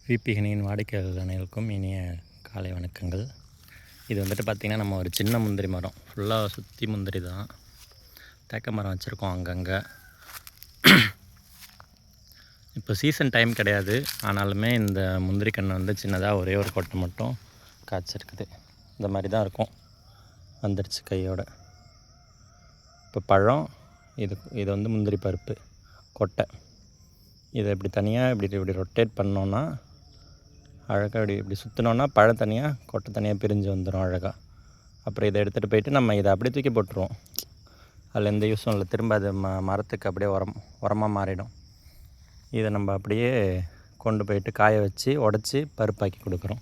விபிகனியின் வாடிக்கையாளர்கள் அனைவருக்கும் இனிய காலை வணக்கங்கள். இது வந்துட்டு பார்த்திங்கன்னா, நம்ம ஒரு சின்ன முந்திரி மரம் ஃபுல்லாக சுற்றி முந்திரி தான். தேக்க மரம் வச்சுருக்கோம் அங்கங்கே. இப்போ சீசன் டைம் கிடையாது, ஆனாலுமே இந்த முந்திரி கன்று வந்து சின்னதாக ஒரே ஒரு கொட்டை மட்டும் காய்ச்சிருக்குது. இந்த மாதிரி தான் இருக்கும், வந்துடுச்சு கையோட. இப்போ பழம் இது வந்து முந்திரி பருப்பு கொட்டை. இதை இப்படி தனியாக இப்படி ரொட்டேட் பண்ணோன்னா அழகாக இப்படி சுற்றினோன்னா பழம் தனியாக கொட்டை தனியாக பிரிஞ்சு வந்துடும் அழகாக. அப்புறம் இதை எடுத்துகிட்டு போயிட்டு நம்ம இதை அப்படியே தூக்கி போட்டுருவோம். அதில் எந்த யூஸும் இல்லை, திரும்ப அது மரத்துக்கு அப்படியே உரமாக மாறிடும். இதை நம்ம அப்படியே கொண்டு போயிட்டு காய வச்சு உடச்சி பருப்பாக்கி கொடுக்குறோம்.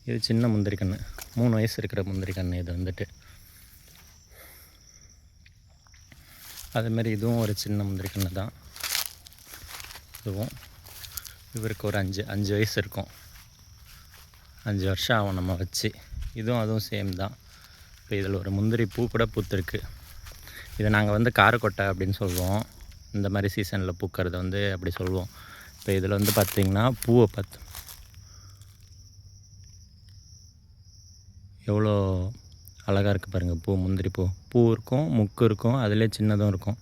இது சின்ன முந்திரி கன்று, 3 வயசு இருக்கிற முந்திரி கன்று. இது வந்துட்டு அதுமாரி இதுவும் ஒரு சின்ன முந்திரி கன்று தான். இதுவும் இவருக்கு ஒரு 5 வயசு இருக்கும், 5 வருஷம் ஆகும் நம்ம வச்சு. அதுவும் சேம் தான். இப்போ இதில் ஒரு முந்திரி பூ கூட பூத்துருக்கு. இதை நாங்கள் வந்து காரக்கொட்டை அப்படின்னு சொல்லுவோம். இந்த மாதிரி சீசனில் பூக்கிறத வந்து அப்படி சொல்லுவோம். இப்போ இதில் வந்து பார்த்திங்கன்னா பூவை பார்த்து எவ்வளோ அழகாக இருக்குது பாருங்கள். முந்திரி பூ இருக்கும், முக்கு இருக்கும், அதிலே சின்னதும் இருக்கும்.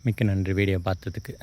மிக்க நன்றி வீடியோ பார்த்ததுக்கு.